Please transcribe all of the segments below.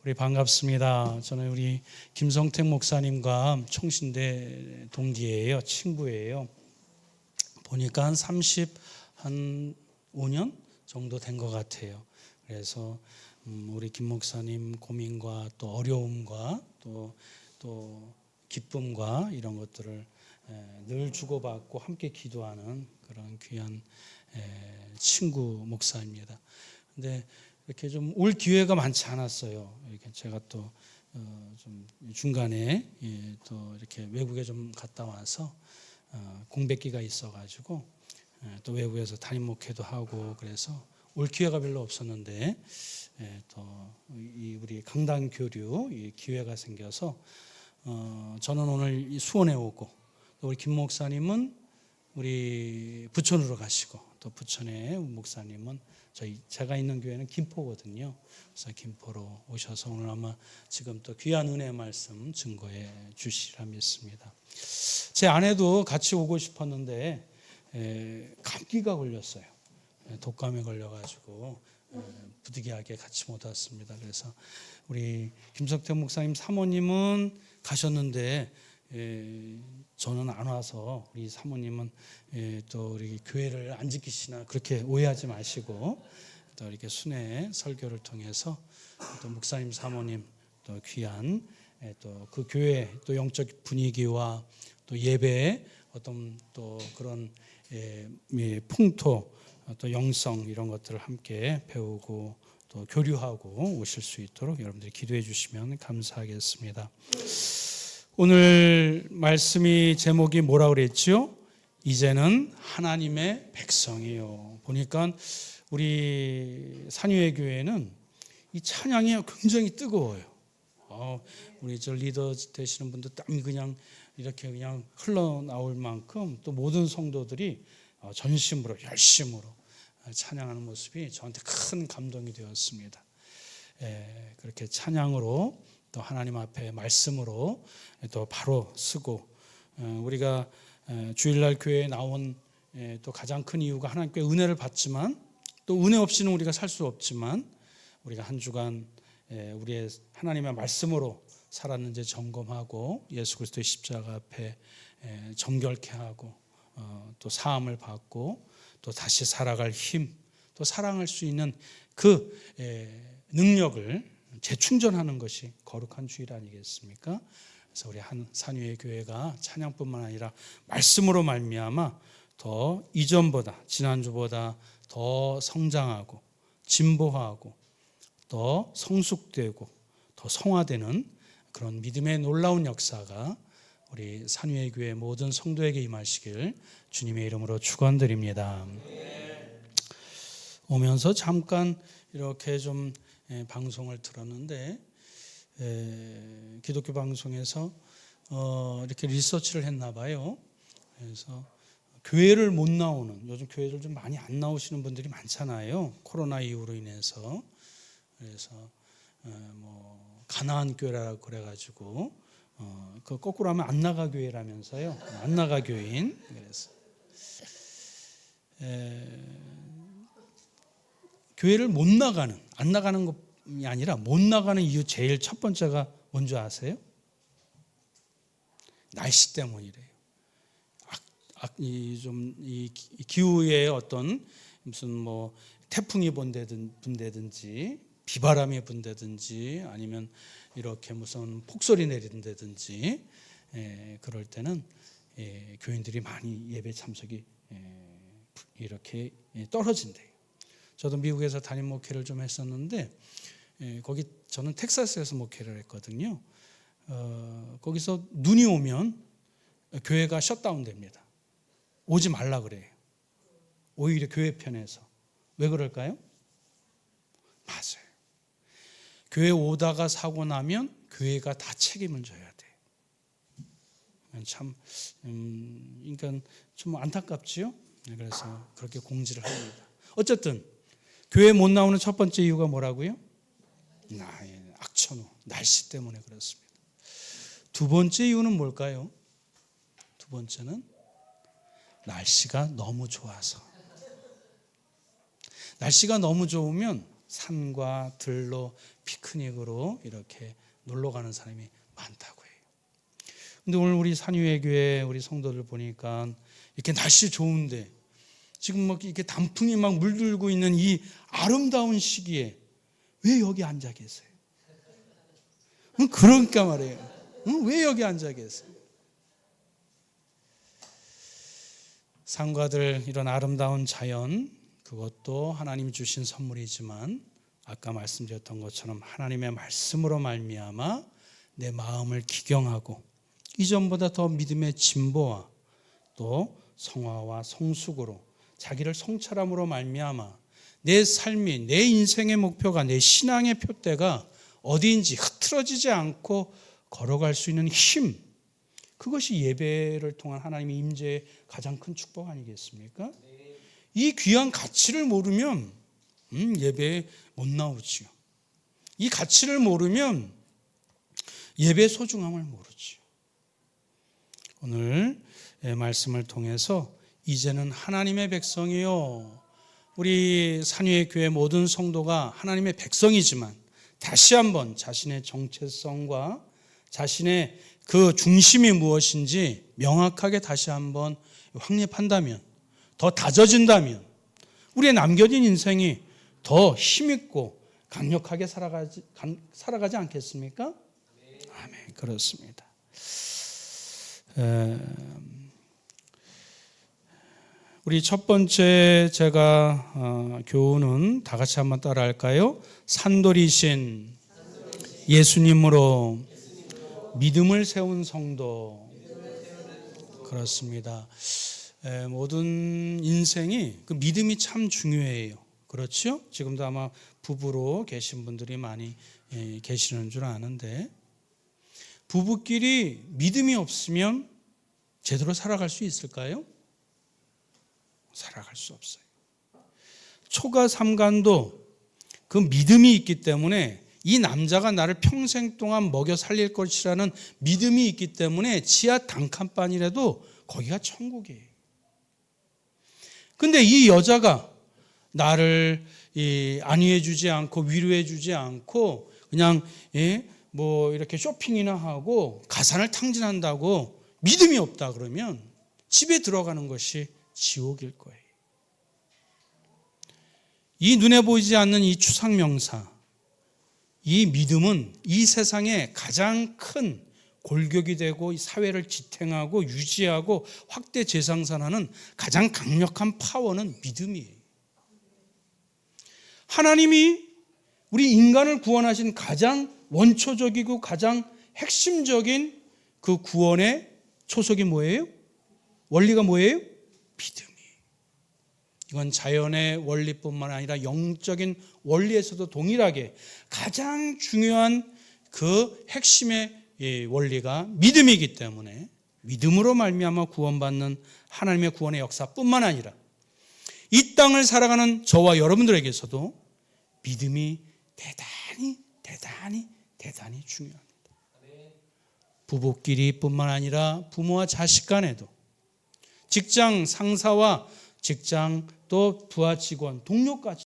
우리 반갑습니다. 저는 우리 김성택 목사님과 청신대 동기예요. 친구예요. 보니까 한 35년 정도 된 것 같아요. 그래서 우리 김 목사님 고민과 또 어려움과 또 기쁨과 이런 것들을 늘 주고받고 함께 기도하는 그런 귀한 친구 목사입니다. 근데 이렇게 좀 올 기회가 많지 않았어요. 이렇게 제가 또 좀 중간에 또 이렇게 외국에 좀 갔다 와서 공백기가 있어가지고 또 외국에서 담임 목회도 하고 그래서 올 기회가 별로 없었는데 또 우리 강당 교류 기회가 생겨서 저는 오늘 수원에 오고 또 우리 김 목사님은 우리 부천으로 가시고 또 부천의 목사님은 제가 있는 교회는 김포거든요. 그래서 김포로 오셔서 오늘 아마 지금 또 귀한 은혜 말씀 증거해 주시리라 믿습니다. 제 아내도 같이 오고 싶었는데 감기가 걸렸어요. 독감에 걸려가지고 부득이하게 같이 못 왔습니다. 그래서 우리 김석태 목사님 사모님은 가셨는데 저는 안 와서 우리 사모님은 또 우리 교회를 안 지키시나 그렇게 오해하지 마시고 또 이렇게 순회 설교를 통해서 또 목사님 사모님 또 귀한 또 그 교회 또 영적 분위기와 또 예배의 어떤 또 그런 풍토 또 영성 이런 것들을 함께 배우고 또 교류하고 오실 수 있도록 여러분들이 기도해 주시면 감사하겠습니다. 오늘 말씀이 제목이 뭐라 그랬죠? 이제는 하나님의 백성이요. 보니까 우리 산유의 교회는 이 찬양이 굉장히 뜨거워요. 우리 저 리더 되시는 분들 땀이 그냥 이렇게 그냥 흘러나올 만큼 또 모든 성도들이 전심으로 열심으로 찬양하는 모습이 저한테 큰 감동이 되었습니다. 그렇게 찬양으로 또 하나님 앞에 말씀으로 또 바로 쓰고 우리가 주일날 교회에 나온 또 가장 큰 이유가 하나님께 은혜를 받지만 또 은혜 없이는 우리가 살 수 없지만 우리가 한 주간 우리의 하나님의 말씀으로 살았는지 점검하고 예수 그리스도의 십자가 앞에 정결케 하고 또 사함을 받고 또 다시 살아갈 힘 또 사랑할 수 있는 그 능력을 재충전하는 것이 거룩한 주일 아니겠습니까? 그래서 우리 한 산유의 교회가 찬양뿐만 아니라 말씀으로 말미암아 더 이전보다 지난주보다 더 성장하고 진보하고 더 성숙되고 더 성화되는 그런 믿음의 놀라운 역사가 우리 산유의 교회 모든 성도에게 임하시길 주님의 이름으로 축원드립니다. 오면서 잠깐 이렇게 좀 방송을 들었는데 기독교 방송에서 이렇게 리서치를 했나 봐요. 그래서 교회를 못 나오는 요즘 교회를 좀 많이 안 나오시는 분들이 많잖아요. 코로나 이후로 인해서 그래서 뭐 가나안 교회라고 그래가지고 그 거꾸로 하면 안 나가 교회라면서요. 안 나가 교인. 그래서 교회를 못 나가는 안 나가는 것이 아니라 못 나가는 이유 제일 첫 번째가 뭔지 아세요? 날씨 때문이래요. 이 기후에 어떤 무슨 뭐 태풍이 분다든지 비바람이 분다든지 아니면 이렇게 무슨 폭설이 내린다든지 그럴 때는 교인들이 많이 예배 참석이 이렇게 떨어진대요. 저도 미국에서 담임 목회를 좀 했었는데 거기 저는 텍사스에서 목회를 했거든요. 거기서 눈이 오면 교회가 셧다운 됩니다. 오지 말라 그래요. 오히려 교회 편에서. 왜 그럴까요? 맞아요. 교회 오다가 사고 나면 교회가 다 책임을 져야 돼요. 참 그러니까 좀 안타깝지요. 그래서 그렇게 공지를 합니다. 어쨌든 교회 못 나오는 첫 번째 이유가 뭐라고요? 악천후, 날씨 때문에 그렇습니다. 두 번째 이유는 뭘까요? 두 번째는 날씨가 너무 좋아서. 날씨가 너무 좋으면 산과 들로 피크닉으로 이렇게 놀러 가는 사람이 많다고 해요. 근데 오늘 우리 산유회교회 우리 성도들 보니까 이렇게 날씨 좋은데 지금 막 이렇게 단풍이 막 물들고 있는 이 아름다운 시기에 왜 여기 앉아 계세요? 그러니까 말이에요. 왜 여기 앉아 계세요? 산과들 이런 아름다운 자연, 그것도 하나님 주신 선물이지만 아까 말씀드렸던 것처럼 하나님의 말씀으로 말미암아 내 마음을 기경하고 이전보다 더 믿음의 진보와 또 성화와 성숙으로 자기를 성찰함으로 말미암아 내 삶이, 내 인생의 목표가, 내 신앙의 표대가 어디인지 흐트러지지 않고 걸어갈 수 있는 힘, 그것이 예배를 통한 하나님의 임재의 가장 큰 축복 아니겠습니까? 이 귀한 가치를 모르면 예배에 못 나오지요. 이 가치를 모르면 예배의 소중함을 모르지요. 오늘 말씀을 통해서 이제는 하나님의 백성이요, 우리 산유의 교회 모든 성도가 하나님의 백성이지만 다시 한번 자신의 정체성과 자신의 그 중심이 무엇인지 명확하게 다시 한번 확립한다면, 더 다져진다면 우리의 남겨진 인생이 더 힘있고 강력하게 살아가지 않겠습니까? 아멘. 그렇습니다. 우리 첫 번째 제가 교훈은 다 같이 한번 따라 할까요? 산돌이신 예수님으로 믿음을 세운 성도. 그렇습니다. 모든 인생이 그 믿음이 참 중요해요. 그렇죠? 지금도 아마 부부로 계신 분들이 많이 계시는 줄 아는데, 부부끼리 믿음이 없으면 제대로 살아갈 수 있을까요? 살아갈 수 없어요. 초가 삼간도 그 믿음이 있기 때문에 이 남자가 나를 평생 동안 먹여 살릴 것이라는 믿음이 있기 때문에 지하 단칸방이라도 거기가 천국이에요. 근데 이 여자가 나를 안위해 주지 않고 위로해 주지 않고 그냥 뭐 이렇게 쇼핑이나 하고 가산을 탕진한다고 믿음이 없다 그러면 집에 들어가는 것이 지옥일 거예요. 이 눈에 보이지 않는 이 추상명사, 이 믿음은 이 세상에 가장 큰 골격이 되고 이 사회를 지탱하고 유지하고 확대 재생산하는 가장 강력한 파워는 믿음이에요. 하나님이 우리 인간을 구원하신 가장 원초적이고 가장 핵심적인 그 구원의 초석이 뭐예요? 원리가 뭐예요? 믿음이. 이건 자연의 원리뿐만 아니라 영적인 원리에서도 동일하게 가장 중요한 그 핵심의 원리가 믿음이기 때문에 믿음으로 말미암아 구원받는 하나님의 구원의 역사뿐만 아니라 이 땅을 살아가는 저와 여러분들에게서도 믿음이 대단히 중요합니다. 부부끼리뿐만 아니라 부모와 자식 간에도, 직장 상사와 직장 또 부하 직원, 동료까지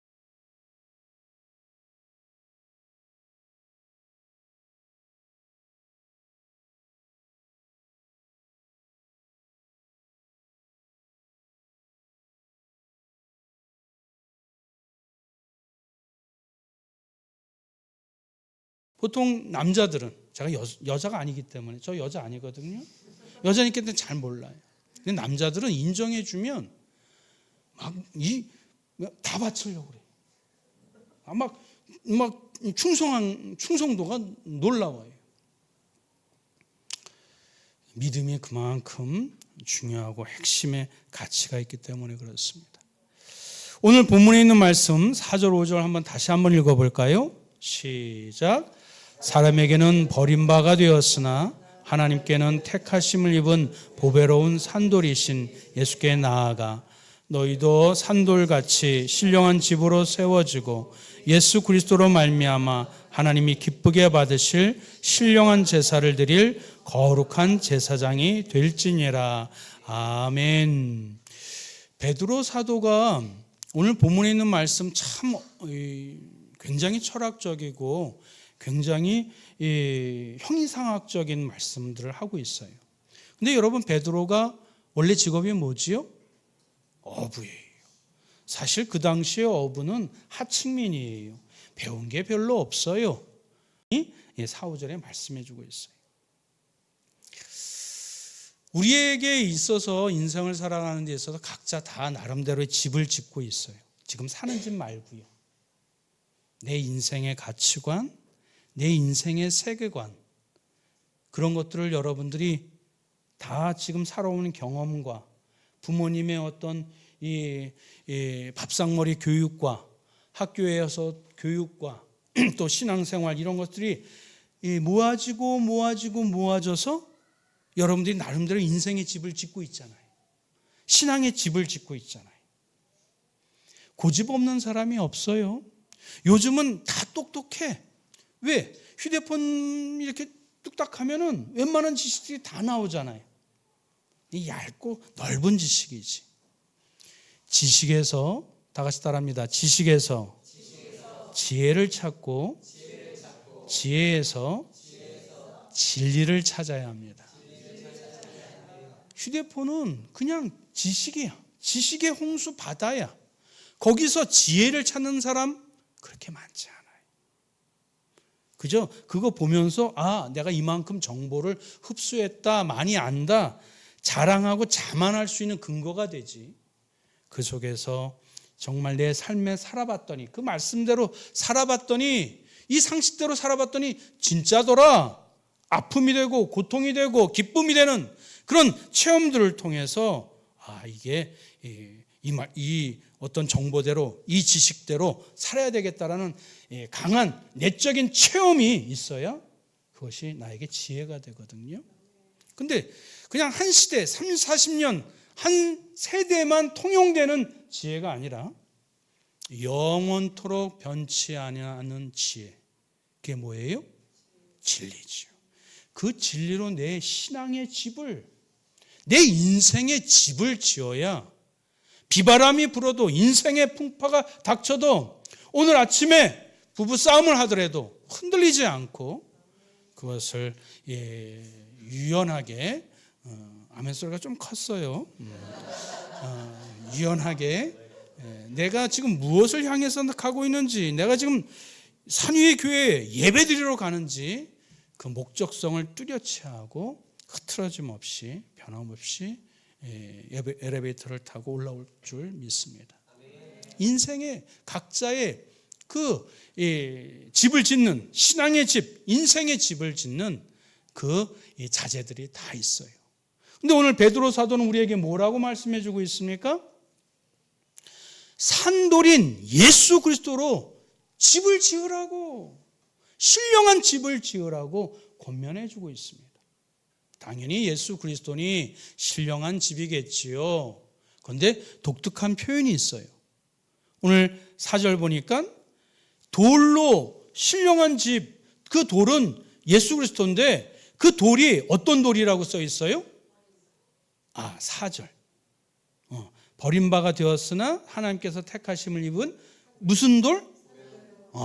보통 남자들은, 제가 여자가 아니기 때문에, 저 여자 아니거든요. 여자니까 잘 몰라요. 근데 남자들은 인정해주면 다 바치려고 그래요. 막 충성도가 놀라워요. 믿음이 그만큼 중요하고 핵심의 가치가 있기 때문에 그렇습니다. 오늘 본문에 있는 말씀 4절 5절 한번 다시 한번 읽어볼까요? 시작. 사람에게는 버림바가 되었으나 하나님께는 택하심을 입은 보배로운 산돌이신 예수께 나아가 너희도 산돌같이 신령한 집으로 세워지고 예수 그리스도로 말미암아 하나님이 기쁘게 받으실 신령한 제사를 드릴 거룩한 제사장이 될지니라. 아멘. 베드로 사도가 오늘 본문에 있는 말씀 참 굉장히 철학적이고 굉장히 형이상학적인 말씀들을 하고 있어요. 근데 여러분, 베드로가 원래 직업이 뭐지요? 어부예요. 사실 그 당시에 어부는 하층민이에요. 배운 게 별로 없어요. 이 4, 5절에 말씀해 주고 있어요. 우리에게 있어서 인생을 살아가는 데 있어서 각자 다 나름대로의 집을 짓고 있어요. 지금 사는 집 말고요. 내 인생의 가치관, 내 인생의 세계관, 그런 것들을 여러분들이 다 지금 살아오는 경험과 부모님의 어떤 이 밥상머리 교육과 학교에서 교육과 또 신앙생활, 이런 것들이 모아져서 여러분들이 나름대로 인생의 집을 짓고 있잖아요. 신앙의 집을 짓고 있잖아요. 고집 없는 사람이 없어요. 요즘은 다 똑똑해. 왜? 휴대폰 이렇게 뚝딱 하면은 웬만한 지식들이 다 나오잖아요. 이 얇고 넓은 지식이지. 지식에서, 다 같이 따라합니다. 지식에서 지혜를 찾고 지혜에서 진리를 찾아야 합니다. 휴대폰은 그냥 지식이야. 지식의 홍수 바다야. 거기서 지혜를 찾는 사람 그렇게 많지 않아요. 그죠? 그거 보면서 내가 이만큼 정보를 흡수했다, 많이 안다, 자랑하고 자만할 수 있는 근거가 되지. 그 속에서 정말 내 삶에 살아봤더니, 그 말씀대로 살아봤더니, 이 상식대로 살아봤더니 진짜더라. 아픔이 되고 고통이 되고 기쁨이 되는 그런 체험들을 통해서 이게 이 어떤 정보대로, 이 지식대로 살아야 되겠다라는 강한 내적인 체험이 있어야 그것이 나에게 지혜가 되거든요. 근데 그냥 한 시대, 30, 40년, 한 세대만 통용되는 지혜가 아니라 영원토록 변치 않는 지혜. 그게 뭐예요? 진리죠. 그 진리로 내 신앙의 집을, 내 인생의 집을 지어야 비바람이 불어도, 인생의 풍파가 닥쳐도, 오늘 아침에 부부싸움을 하더라도 흔들리지 않고 그것을 유연하게, 아멘 소리가 좀 컸어요. 유연하게 내가 지금 무엇을 향해서 가고 있는지, 내가 지금 산위의 교회에 예배드리러 가는지 그 목적성을 뚜렷이 하고 흐트러짐 없이, 변함없이 엘리베이터를 타고 올라올 줄 믿습니다. 인생의 각자의 그 집을 짓는, 신앙의 집, 인생의 집을 짓는 그 자재들이 다 있어요. 근데 오늘 베드로 사도는 우리에게 뭐라고 말씀해 주고 있습니까? 산돌인 예수 그리스도로 집을 지으라고, 신령한 집을 지으라고 권면해 주고 있습니다. 당연히 예수 그리스도니 신령한 집이겠지요. 그런데 독특한 표현이 있어요. 오늘 4절 보니까 돌로 신령한 집, 그 돌은 예수 그리스도인데 그 돌이 어떤 돌이라고 써 있어요? 4절. 버림바가 되었으나 하나님께서 택하심을 입은 무슨 돌?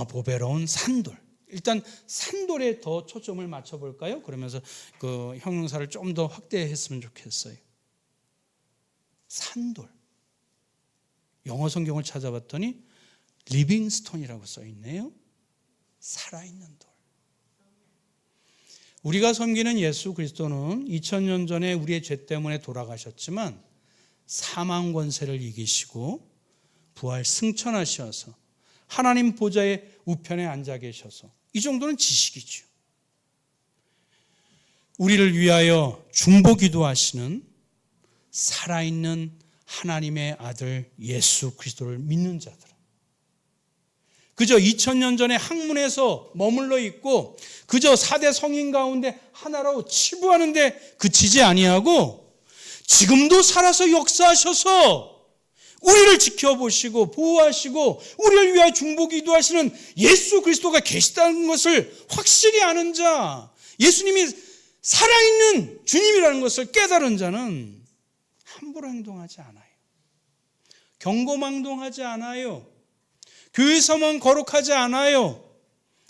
보배로운 산돌. 일단 산돌에 더 초점을 맞춰볼까요? 그러면서 그 형용사를 좀 더 확대했으면 좋겠어요. 산돌. 영어 성경을 찾아봤더니 리빙스톤이라고 써있네요. 살아있는 돌. 우리가 섬기는 예수 그리스도는 2000년 전에 우리의 죄 때문에 돌아가셨지만 사망 권세를 이기시고 부활 승천하셔서 하나님 보좌의 우편에 앉아 계셔서, 이 정도는 지식이죠. 우리를 위하여 중보 기도하시는 살아있는 하나님의 아들 예수 그리스도를 믿는 자들, 그저 2000년 전에 학문에서 머물러 있고 그저 4대 성인 가운데 하나로 치부하는데 그치지 아니하고 지금도 살아서 역사하셔서 우리를 지켜보시고 보호하시고 우리를 위하여 중보기도하시는 예수 그리스도가 계시다는 것을 확실히 아는 자, 예수님이 살아있는 주님이라는 것을 깨달은 자는 함부로 행동하지 않아요. 경고망동하지 않아요. 교회에서만 거룩하지 않아요.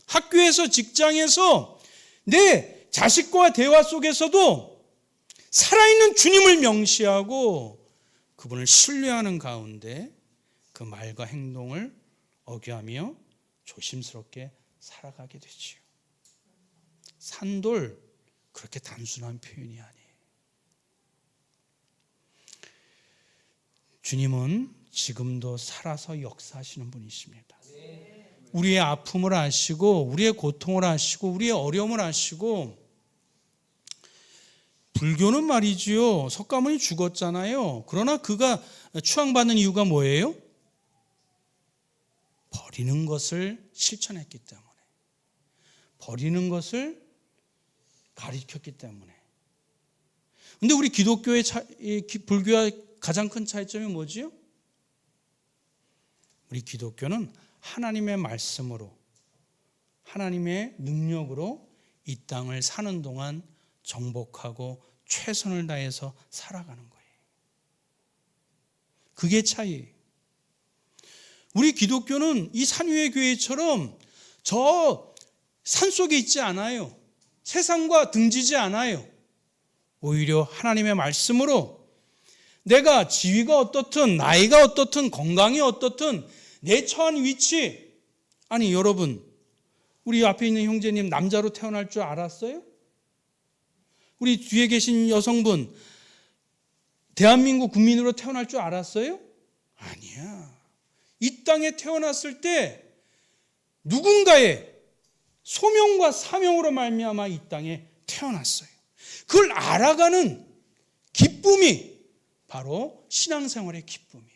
학교에서, 직장에서, 내 자식과 대화 속에서도 살아있는 주님을 명시하고 그분을 신뢰하는 가운데 그 말과 행동을 어겨하며 조심스럽게 살아가게 되지요. 산돌, 그렇게 단순한 표현이 아니에요. 주님은 지금도 살아서 역사하시는 분이십니다. 우리의 아픔을 아시고, 우리의 고통을 아시고, 우리의 어려움을 아시고, 불교는 말이지요, 석가모니 죽었잖아요. 그러나 그가 추앙받는 이유가 뭐예요? 버리는 것을 실천했기 때문에, 버리는 것을 가르쳤기 때문에. 근데 우리 기독교의 불교와 가장 큰 차이점이 뭐지요? 우리 기독교는 하나님의 말씀으로, 하나님의 능력으로 이 땅을 사는 동안 정복하고 최선을 다해서 살아가는 거예요. 그게 차이예요. 우리 기독교는 이 산위의 교회처럼 저 산속에 있지 않아요. 세상과 등지지 않아요. 오히려 하나님의 말씀으로 내가 지위가 어떻든, 나이가 어떻든, 건강이 어떻든, 내 처한 위치, 아니 여러분, 우리 앞에 있는 형제님 남자로 태어날 줄 알았어요? 우리 뒤에 계신 여성분 대한민국 국민으로 태어날 줄 알았어요? 아니야. 이 땅에 태어났을 때 누군가의 소명과 사명으로 말미암아 이 땅에 태어났어요. 그걸 알아가는 기쁨이 바로 신앙생활의 기쁨이에요.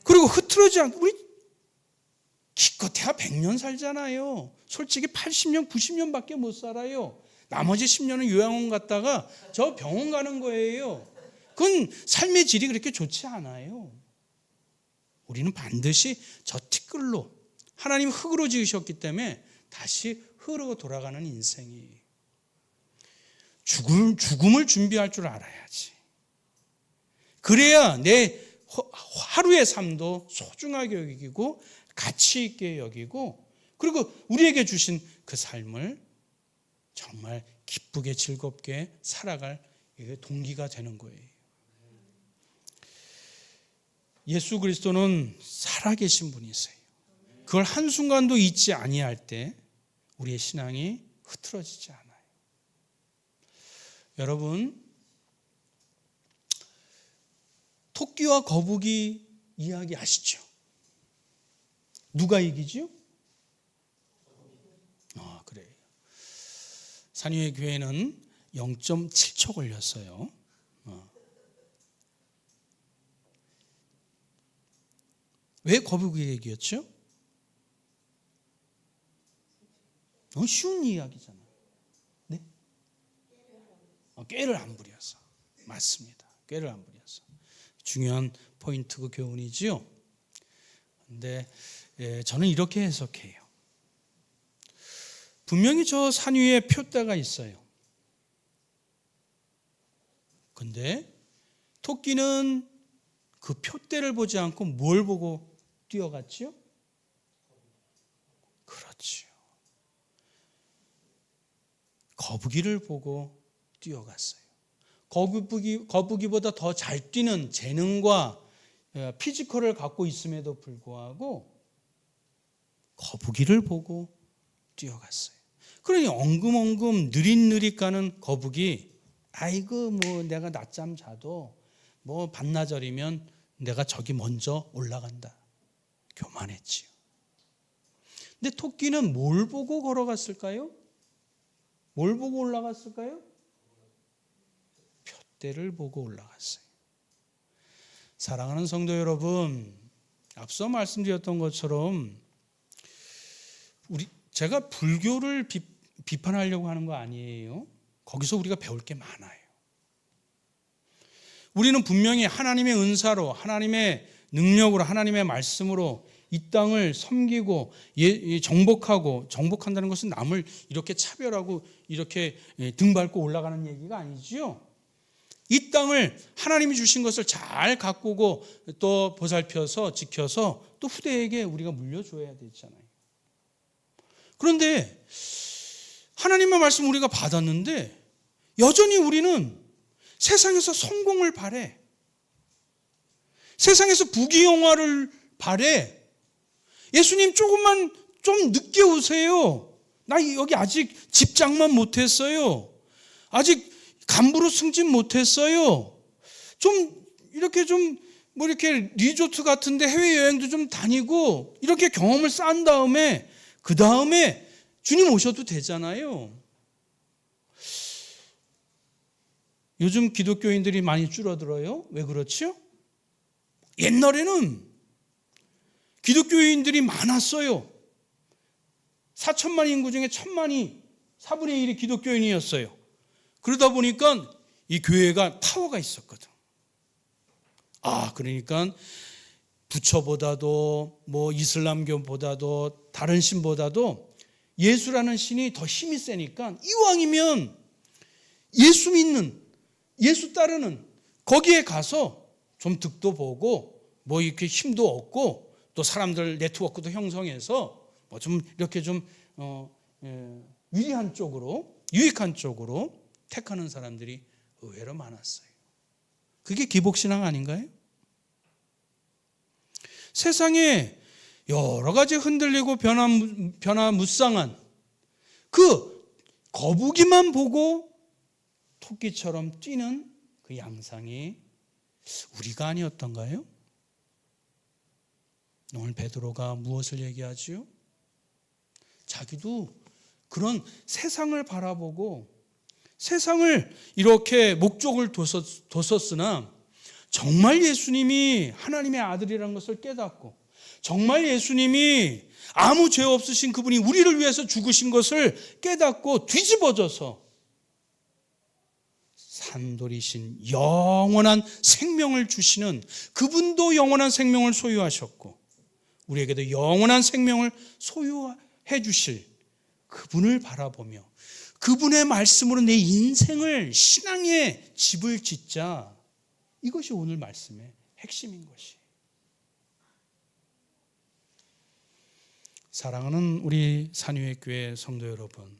그리고 흐트러지지 않고, 우리 기껏해야 100년 살잖아요. 솔직히 80년, 90년밖에 못 살아요. 나머지 10년은 요양원 갔다가 저 병원 가는 거예요. 그건 삶의 질이 그렇게 좋지 않아요. 우리는 반드시 저 티끌로, 하나님 흙으로 지으셨기 때문에 다시 흙으로 돌아가는 인생이에요. 죽음을 준비할 줄 알아야지. 그래야 내 하루의 삶도 소중하게 여기고 가치 있게 여기고, 그리고 우리에게 주신 그 삶을 정말 기쁘게 즐겁게 살아갈 동기가 되는 거예요. 예수 그리스도는 살아계신 분이세요. 그걸 한순간도 잊지 아니할 때 우리의 신앙이 흐트러지지 않아요. 여러분, 토끼와 거북이 이야기 아시죠? 누가 이기지요? 그래요. 산위의 교회는 0.7초 걸렸어요. 왜 거북이가 이겼죠? 너무 쉬운 이야기잖아. 네? 꾀를 안 부려서. 맞습니다. 꾀를 안 부려서. 중요한 포인트고 교훈이지요. 근데 저는 이렇게 해석해요. 분명히 저 산 위에 표대가 있어요. 근데 토끼는 그 표대를 보지 않고 뭘 보고 뛰어갔지요? 그렇지요. 거북이를 보고 뛰어갔어요. 거북이보다 더 잘 뛰는 재능과 피지컬을 갖고 있음에도 불구하고 거북이를 보고 뛰어갔어요. 그러니 엉금엉금 느릿느릿 가는 거북이, 아이고 뭐 내가 낮잠 자도 뭐 반나절이면 내가 저기 먼저 올라간다. 교만했지요. 근데 토끼는 뭘 보고 걸어갔을까요? 뭘 보고 올라갔을까요? 표대를 보고 올라갔어요. 사랑하는 성도 여러분, 앞서 말씀드렸던 것처럼 제가 불교를 비판하려고 하는 거 아니에요. 거기서 우리가 배울 게 많아요. 우리는 분명히 하나님의 은사로, 하나님의 능력으로, 하나님의 말씀으로 이 땅을 섬기고 정복한다는 것은 남을 이렇게 차별하고 이렇게 등 밟고 올라가는 얘기가 아니지요. 이 땅을 하나님이 주신 것을 잘 가꾸고 또 보살펴서 지켜서 또 후대에게 우리가 물려줘야 되잖아요. 그런데 하나님의 말씀 우리가 받았는데 여전히 우리는 세상에서 성공을 바래. 세상에서 부귀영화를 바래. 예수님 조금만 좀 늦게 오세요. 나 여기 아직 집장만 못했어요. 아직 간부로 승진 못했어요. 좀 이렇게 좀 뭐 이렇게 리조트 같은데 해외여행도 좀 다니고 이렇게 경험을 쌓은 다음에 그 다음에 주님 오셔도 되잖아요. 요즘 기독교인들이 많이 줄어들어요. 왜 그렇죠? 옛날에는 기독교인들이 많았어요. 4천만 인구 중에 1,000만이 4분의 1이 기독교인이었어요. 그러다 보니까 이 교회가 파워가 있었거든. 그러니까 부처보다도 뭐 이슬람교보다도 다른 신보다도 예수라는 신이 더 힘이 세니까 이왕이면 예수 믿는, 예수 따르는 거기에 가서 좀 득도 보고 뭐 이렇게 힘도 얻고 또 사람들 네트워크도 형성해서 뭐 좀 이렇게 좀 유리한 쪽으로, 유익한 쪽으로 택하는 사람들이 의외로 많았어요. 그게 기복신앙 아닌가요? 세상에 여러 가지 흔들리고 변화무쌍한 그 거북이만 보고 토끼처럼 뛰는 그 양상이 우리가 아니었던가요? 오늘 베드로가 무엇을 얘기하지요? 자기도 그런 세상을 바라보고 세상을 이렇게 목적을 뒀었으나 정말 예수님이 하나님의 아들이라는 것을 깨닫고 정말 예수님이 아무 죄 없으신 그분이 우리를 위해서 죽으신 것을 깨닫고 뒤집어져서 산돌이신 영원한 생명을 주시는 그분도 영원한 생명을 소유하셨고 우리에게도 영원한 생명을 소유해 주실 그분을 바라보며 그분의 말씀으로 내 인생을 신앙의 집을 짓자. 이것이 오늘 말씀의 핵심인 것이. 사랑하는 우리 산유회교회 성도 여러분,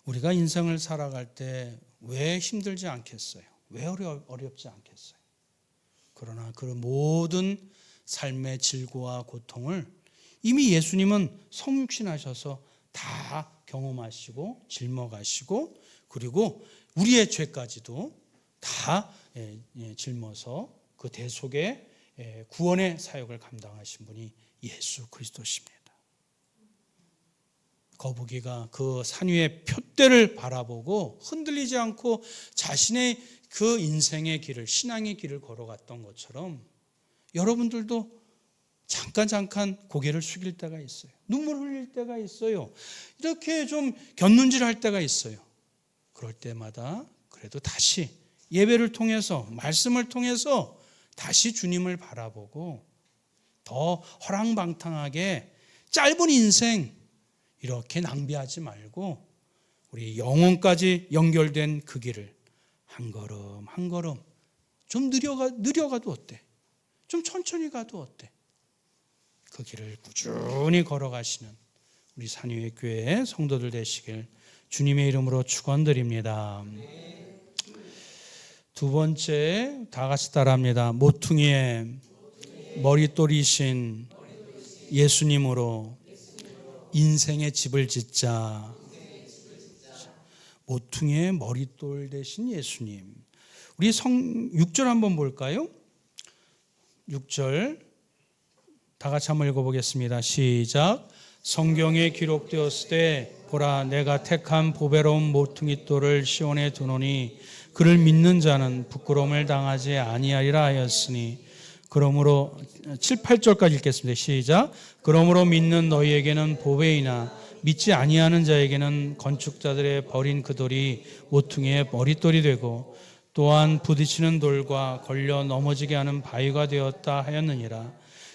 우리가 인생을 살아갈 때 왜 힘들지 않겠어요? 왜 어렵지 않겠어요? 그러나 그 모든 삶의 질고와 고통을 이미 예수님은 성육신하셔서 다 경험하시고 짊어가시고 그리고 우리의 죄까지도 다 짊어서 그 대속의 구원의 사역을 감당하신 분이 예수 그리스도십니다. 거북이가 그 산 위의 푯대를 바라보고 흔들리지 않고 자신의 그 인생의 길을, 신앙의 길을 걸어갔던 것처럼 여러분들도 잠깐 고개를 숙일 때가 있어요. 눈물 흘릴 때가 있어요. 이렇게 좀 곁눈질할 때가 있어요. 그럴 때마다 그래도 다시 예배를 통해서 말씀을 통해서 다시 주님을 바라보고 더 허랑방탕하게 짧은 인생 이렇게 낭비하지 말고 우리 영혼까지 연결된 그 길을 한 걸음 한 걸음 좀 느려가도 어때? 좀 천천히 가도 어때? 그 길을 꾸준히 걸어가시는 우리 산유의 교회 성도들 되시길 주님의 이름으로 축원드립니다. 두 번째 다 같이 따라합니다. 모퉁이에 머릿돌이신 예수님으로 인생의 집을 짓자. 모퉁이에 머릿돌 되신 예수님. 우리 6절 한번 볼까요? 6절 다 같이 한번 읽어보겠습니다. 시작. 성경에 기록되었을 때 보라 내가 택한 보배로운 모퉁이 돌을 시온에 두노니 그를 믿는 자는 부끄러움을 당하지 아니하리라 하였으니 그러므로 7, 8절까지 읽겠습니다. 시작. 그러므로 믿는 너희에게는 보배이나 믿지 아니하는 자에게는 건축자들의 버린 그 돌이 모퉁이의 머릿돌이 되고 또한 부딪히는 돌과 걸려 넘어지게 하는 바위가 되었다 하였느니라.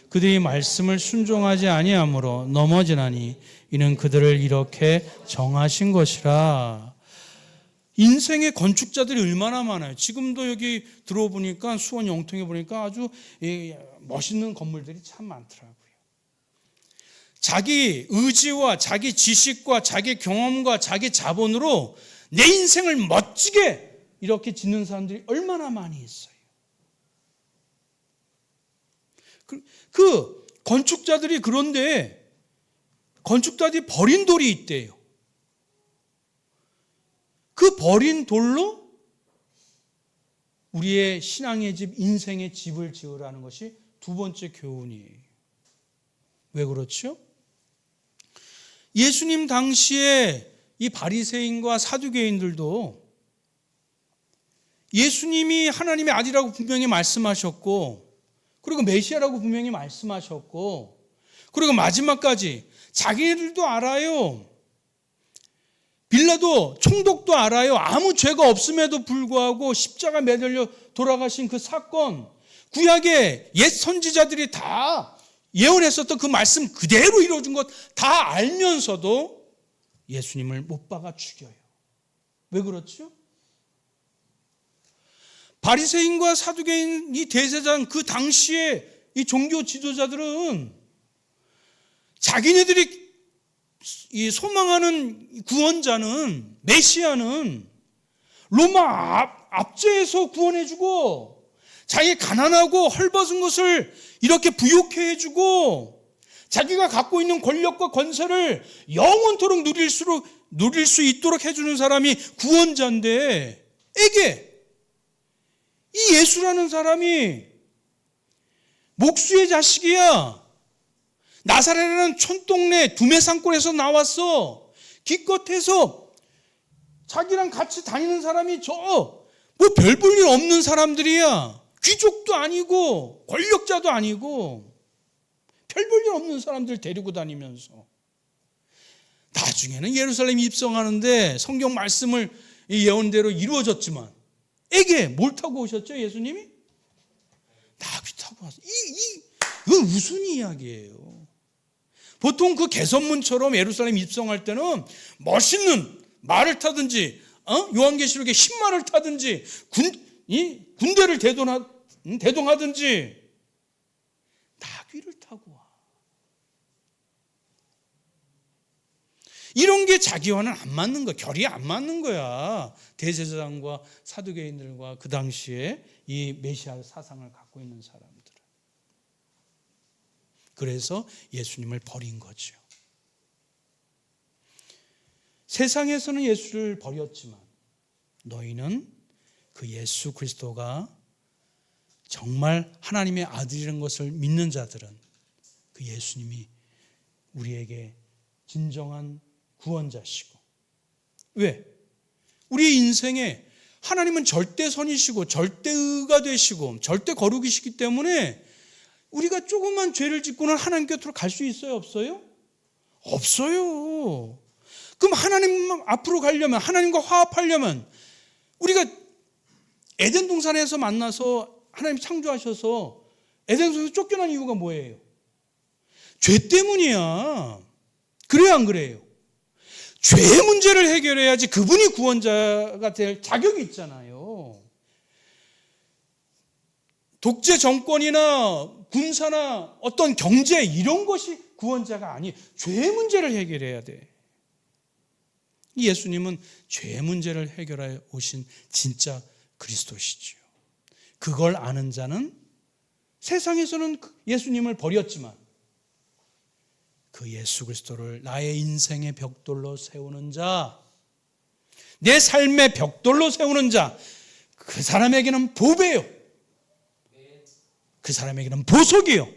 그들이 말씀을 순종하지 아니하므로 넘어지나니 이는 그들을 이렇게 정하신 것이라. 인생의 건축자들이 얼마나 많아요. 지금도 여기 들어보니까 수원 영통에 보니까 아주 멋있는 건물들이 참 많더라고요. 자기 의지와 자기 지식과 자기 경험과 자기 자본으로 내 인생을 멋지게 이렇게 짓는 사람들이 얼마나 많이 있어요. 그 건축자들이 그런데 건축자들이 버린 돌이 있대요. 그 버린 돌로 우리의 신앙의 집, 인생의 집을 지으라는 것이 두 번째 교훈이에요. 왜 그렇죠? 예수님 당시에 이 바리새인과 사두개인들도 예수님이 하나님의 아들이라고 분명히 말씀하셨고, 그리고 메시아라고 분명히 말씀하셨고, 그리고 마지막까지 자기네들도 알아요. 빌라도 총독도 알아요. 아무 죄가 없음에도 불구하고 십자가 매달려 돌아가신 그 사건, 구약의 옛 선지자들이 다 예언했었던 그 말씀 그대로 이루어진 것 다 알면서도 예수님을 못 박아 죽여요. 왜 그렇죠? 바리새인과 사두개인 이 대제사장 그 당시에 이 종교 지도자들은 자기네들이 이 소망하는 구원자는 메시아는 로마 압제에서 구원해주고 자기 가난하고 헐벗은 것을 이렇게 부욕해 해주고 자기가 갖고 있는 권력과 권세를 영원토록 누릴 수 있도록 해주는 사람이 구원자인데 에게 이 예수라는 사람이 목수의 자식이야. 나사렛이라는 촌동네 두메산골에서 나왔어. 기껏해서 자기랑 같이 다니는 사람이 뭐 별 볼 일 없는 사람들이야. 귀족도 아니고 권력자도 아니고 별 볼 일 없는 사람들 데리고 다니면서 나중에는 예루살렘 입성하는데 성경 말씀을 예언대로 이루어졌지만 에게 뭘 타고 오셨죠? 예수님이? 나귀 타고 왔어. 이거 무슨 이야기예요? 보통 그 개선문처럼 예루살렘 입성할 때는 멋있는 말을 타든지 요한계시록에 흰말을 타든지 군대를 대동하든지 나귀를 타고 와. 이런 게 자기와는 안 맞는 거야. 결이 안 맞는 거야. 대제사장과 사두개인들과 그 당시에 이 메시아 사상을 갖고 있는 사람들은. 그래서 예수님을 버린 거죠. 세상에서는 예수를 버렸지만 너희는 그 예수 그리스도가 정말 하나님의 아들이라는 것을 믿는 자들은 그 예수님이 우리에게 진정한 구원자시고, 왜? 우리 인생에 하나님은 절대선이시고 절대의가 되시고 절대 거룩이시기 때문에 우리가 조그만 죄를 짓고는 하나님 곁으로 갈 수 있어요? 없어요? 없어요. 그럼 하나님 앞으로 가려면, 하나님과 화합하려면 우리가 에덴 동산에서 만나서 하나님 창조하셔서 에덴 동산에서 쫓겨난 이유가 뭐예요? 죄 때문이야. 그래요, 안 그래요? 죄의 문제를 해결해야지 그분이 구원자가 될 자격이 있잖아요. 독재 정권이나 군사나 어떤 경제 이런 것이 구원자가 아니에요. 죄의 문제를 해결해야 돼. 예수님은 죄의 문제를 해결하여 오신 진짜 그리스도시죠. 그걸 아는 자는 세상에서는 예수님을 버렸지만 그 예수 그리스도를 나의 인생의 벽돌로 세우는 자, 내 삶의 벽돌로 세우는 자, 그 사람에게는 보배요. 그 사람에게는 보석이요.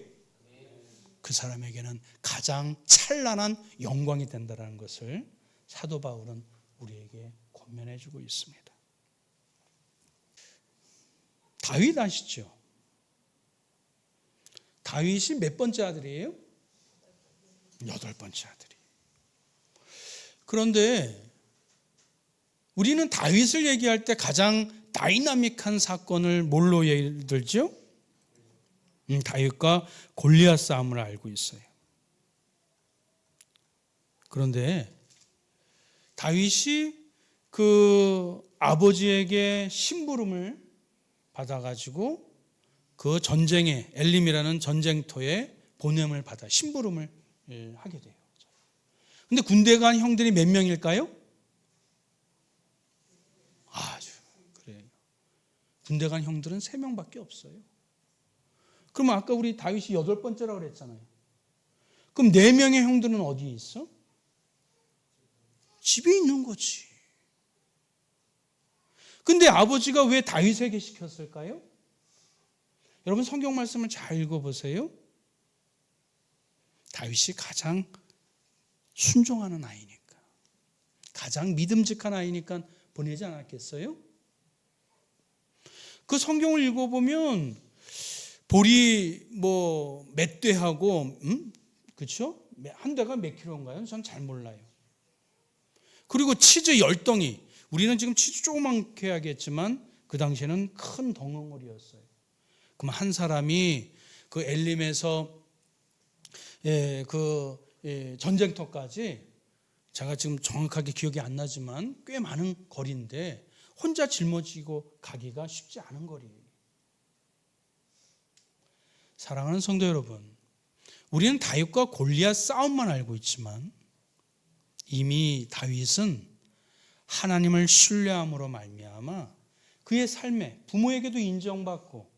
그 사람에게는 가장 찬란한 영광이 된다는 것을 사도 바울은 우리에게 권면해 주고 있습니다. 다윗 아시죠? 다윗이 몇 번째 아들이에요? 8번째 아들이. 그런데 우리는 다윗을 얘기할 때 가장 다이나믹한 사건을 뭘로 예를 들죠? 다윗과 골리앗 싸움을 알고 있어요. 그런데 다윗이 그 아버지에게 심부름을 받아가지고 그 전쟁에 엘림이라는 전쟁터에 보냄을 받아 심부름을 하게 돼요. 근데 군대 간 형들이 몇 명일까요? 아주 그래요. 군대 간 형들은 3명밖에 없어요. 그럼 아까 우리 다윗이 8번째라고 그랬잖아요. 그럼 4명의 형들은 어디에 있어? 집에 있는 거지. 근데 아버지가 왜 다윗에게 시켰을까요? 여러분 성경 말씀을 잘 읽어보세요. 다윗이 가장 순종하는 아이니까, 가장 믿음직한 아이니까 보내지 않았겠어요? 그 성경을 읽어보면 볼이 몇 대하고 그렇죠? 한 대가 몇 킬로인가요? 전 잘 몰라요. 그리고 치즈 10덩이. 우리는 지금 치즈 조그맣게 하겠지만 그 당시에는 큰 덩어리였어요. 그럼 한 사람이 그 엘림에서 전쟁터까지, 제가 지금 정확하게 기억이 안 나지만 꽤 많은 거리인데 혼자 짊어지고 가기가 쉽지 않은 거리예요. 사랑하는 성도 여러분, 우리는 다윗과 골리앗 싸움만 알고 있지만 이미 다윗은 하나님을 신뢰함으로 말미암아 그의 삶에 부모에게도 인정받고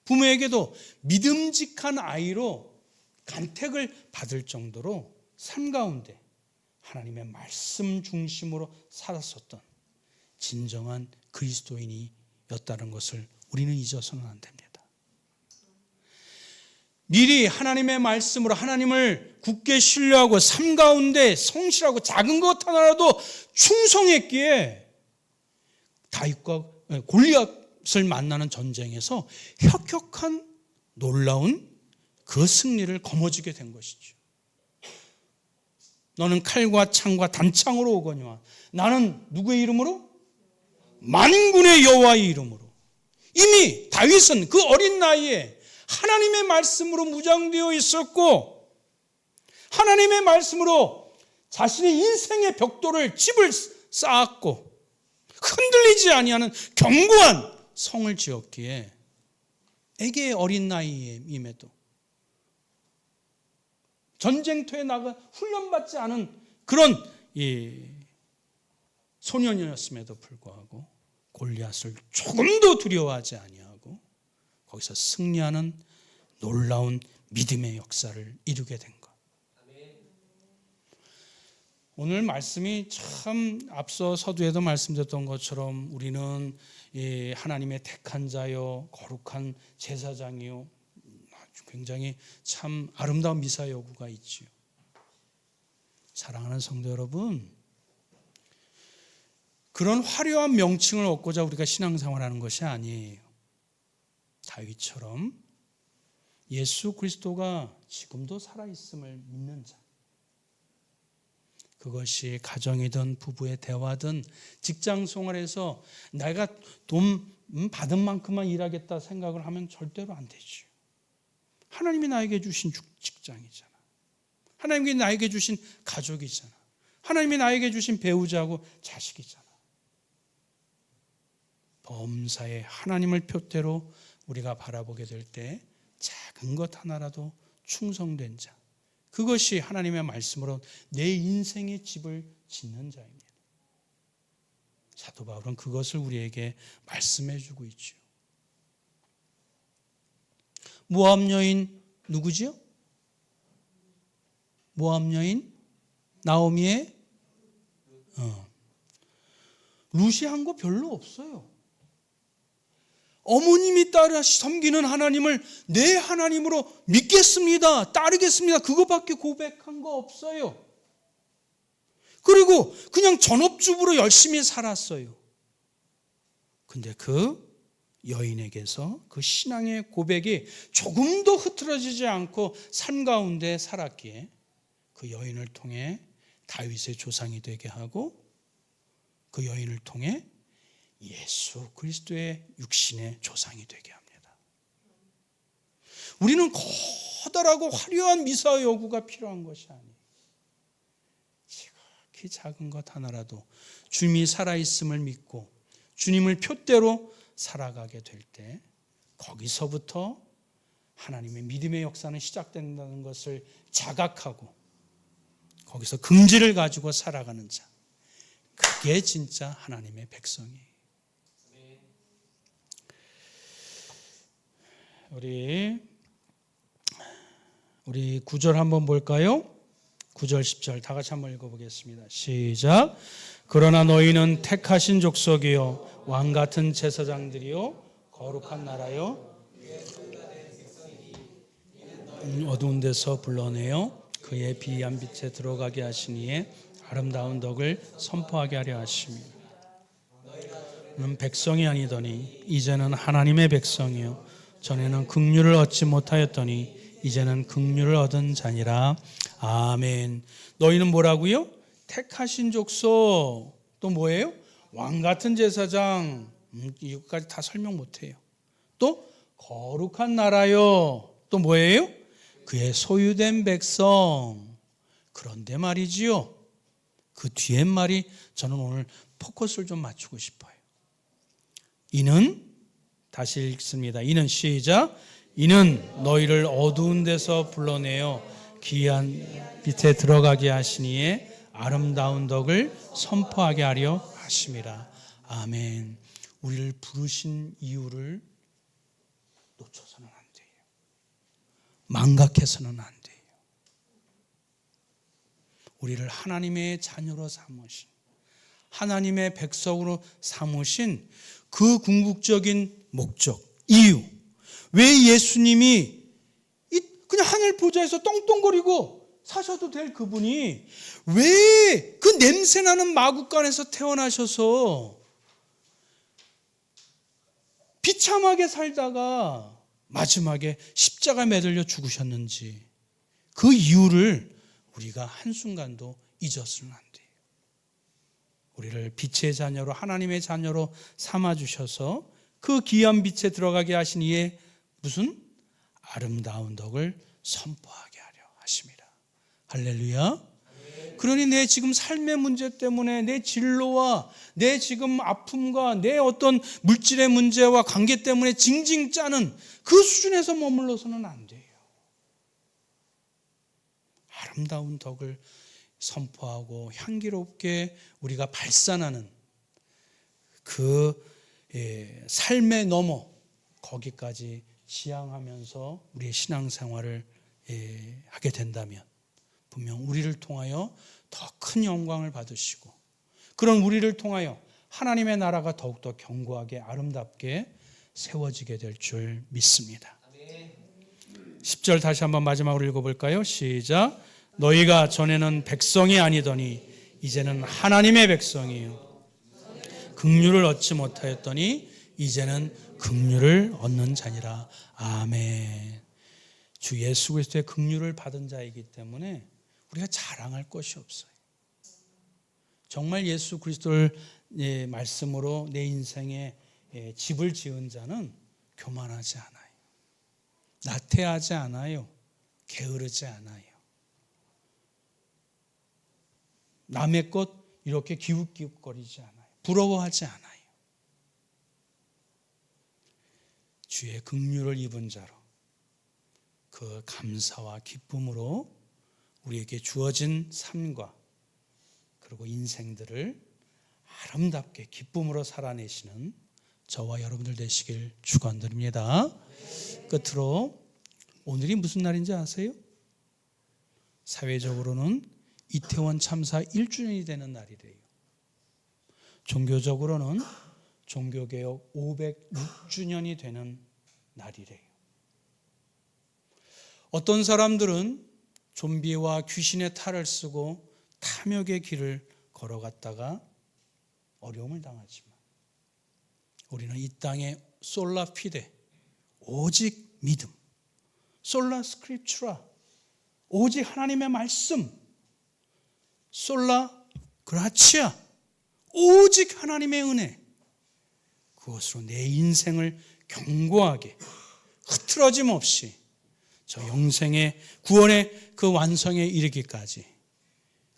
부모에게도 믿음직한 아이로 간택을 받을 정도로 삶 가운데 하나님의 말씀 중심으로 살았었던 진정한 그리스도인이었다는 것을 우리는 잊어서는 안 됩니다. 미리 하나님의 말씀으로 하나님을 굳게 신뢰하고 삶 가운데 성실하고 작은 것 하나라도 충성했기에 다윗과 골리앗을 만나는 전쟁에서 혁혁한 놀라운 그 승리를 거머쥐게 된 것이죠. 너는 칼과 창과 단창으로 오거니와 나는 누구의 이름으로? 만군의 여호와의 이름으로. 이미 다윗은 그 어린 나이에 하나님의 말씀으로 무장되어 있었고 하나님의 말씀으로 자신의 인생의 벽돌을 집을 쌓았고 흔들리지 아니하는 견고한 성을 지었기에 애게 어린 나이임에도 전쟁터에 나가 훈련받지 않은 그런 소년이었음에도 불구하고 골리앗을 조금도 두려워하지 아니하고 거기서 승리하는 놀라운 믿음의 역사를 이루게 된 것. 오늘 말씀이 참 앞서 서두에도 말씀드렸던 것처럼 우리는 하나님의 택한 자요 거룩한 제사장이요 굉장히 참 아름다운 미사 여구가 있지요. 사랑하는 성도 여러분, 그런 화려한 명칭을 얻고자 우리가 신앙생활하는 것이 아니에요. 다윗처럼 예수 그리스도가 지금도 살아있음을 믿는 자, 그것이 가정이든 부부의 대화든 직장 생활에서 내가 돈 받은 만큼만 일하겠다 생각을 하면 절대로 안 되죠. 하나님이 나에게 주신 직장이잖아. 하나님이 나에게 주신 가족이잖아. 하나님이 나에게 주신 배우자고 자식이잖아. 범사에 하나님을 표대로 우리가 바라보게 될 때 작은 것 하나라도 충성된 자, 그것이 하나님의 말씀으로 내 인생의 집을 짓는 자입니다. 사도 바울은 그것을 우리에게 말씀해 주고 있죠. 모압 여인 누구지요? 모압 여인 나오미의 룻이 한 거 별로 없어요. 어머님이 따라 섬기는 하나님을 내 하나님으로 믿겠습니다, 따르겠습니다, 그것밖에 고백한 거 없어요. 그리고 그냥 전업주부로 열심히 살았어요. 근데 그 여인에게서 그 신앙의 고백이 조금도 흐트러지지 않고 삶 가운데 살았기에 그 여인을 통해 다윗의 조상이 되게 하고 그 여인을 통해 예수 그리스도의 육신의 조상이 되게 합니다. 우리는 커다랗고 화려한 미사 여구가 필요한 것이 아니에요. 지극히 작은 것 하나라도 주님이 살아있음을 믿고 주님을 표대로 살아가게 될 때 거기서부터 하나님의 믿음의 역사는 시작된다는 것을 자각하고 거기서 긍지를 가지고 살아가는 자, 그게 진짜 하나님의 백성이에요. 우리 9절 한번 볼까요? 9절 10절 다 같이 한번 읽어보겠습니다. 시작. 그러나 너희는 택하신 족속이요 왕같은 제사장들이요 거룩한 나라요 어두운 데서 불러내어 그의 비한 빛에 들어가게 하시니에 아름다운 덕을 선포하게 하려 하십니다. 너는 백성이 아니더니 이제는 하나님의 백성이요 전에는 긍휼을 얻지 못하였더니 이제는 긍휼을 얻은 자니라. 아멘. 너희는 뭐라고요? 택하신 족속. 또 뭐예요? 왕같은 제사장. 이것까지 다 설명 못해요. 또 거룩한 나라요. 또 뭐예요? 그의 소유된 백성. 그런데 말이지요, 그 뒤에 말이 저는 오늘 포커스를 좀 맞추고 싶어요. 이는, 다시 읽습니다. 이는 시작. 이는 너희를 어두운 데서 불러내어 귀한 빛에 들어가게 하시니에 아름다운 덕을 선포하게 하려 하심이라. 아멘. 우리를 부르신 이유를 놓쳐서는 안 돼요. 망각해서는 안 돼요. 우리를 하나님의 자녀로 삼으신, 하나님의 백성으로 삼으신 그 궁극적인 목적, 이유. 왜 예수님이 그냥 하늘 보좌에서 똥똥거리고 사셔도 될 그분이 왜 그 냄새나는 마구간에서 태어나셔서 비참하게 살다가 마지막에 십자가 매달려 죽으셨는지, 그 이유를 우리가 한순간도 잊었으면 안 돼요. 우리를 빛의 자녀로, 하나님의 자녀로 삼아주셔서 그 귀한 빛에 들어가게 하신 이에 무슨 아름다운 덕을 선포하게 하려 하십니다. 할렐루야. 그러니 내 지금 삶의 문제 때문에 내 진로와 내 지금 아픔과 내 어떤 물질의 문제와 관계 때문에 징징 짜는 그 수준에서 머물러서는 안 돼요. 아름다운 덕을 선포하고 향기롭게 우리가 발산하는 그 삶의 넘어 거기까지 지향하면서 우리의 신앙생활을 하게 된다면 분명 우리를 통하여 더 큰 영광을 받으시고, 그런 우리를 통하여 하나님의 나라가 더욱더 견고하게 아름답게 세워지게 될 줄 믿습니다. 10절 다시 한번 마지막으로 읽어볼까요? 시작. 너희가 전에는 백성이 아니더니 이제는 하나님의 백성이요 긍휼을 얻지 못하였더니 이제는 긍휼을 얻는 자니라. 아멘. 주 예수 그리스도의 긍휼을 받은 자이기 때문에 우리가 자랑할 것이 없어요. 정말 예수 그리스도를 말씀으로 내 인생에 집을 지은 자는 교만하지 않아요. 나태하지 않아요. 게으르지 않아요. 남의 것 이렇게 기웃기웃거리지 않아요. 부러워하지 않아요. 주의 긍휼을 입은 자로 그 감사와 기쁨으로 우리에게 주어진 삶과 그리고 인생들을 아름답게 기쁨으로 살아내시는 저와 여러분들 되시길 축원드립니다. 끝으로 오늘이 무슨 날인지 아세요? 사회적으로는 이태원 참사 1주년이 되는 날이래요. 종교적으로는 종교개혁 506주년이 되는 날이래요. 어떤 사람들은 좀비와 귀신의 탈을 쓰고 탐욕의 길을 걸어갔다가 어려움을 당하지만 우리는 이 땅의 솔라 피데, 오직 믿음, 솔라 스크립추라, 오직 하나님의 말씀, 솔라 그라치아, 오직 하나님의 은혜, 그것으로 내 인생을 견고하게 흐트러짐 없이 저 영생의 구원의 그 완성에 이르기까지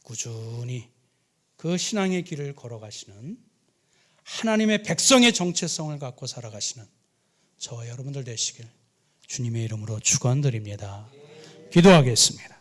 꾸준히 그 신앙의 길을 걸어가시는 하나님의 백성의 정체성을 갖고 살아가시는 저와 여러분들 되시길 주님의 이름으로 축원드립니다. 기도하겠습니다.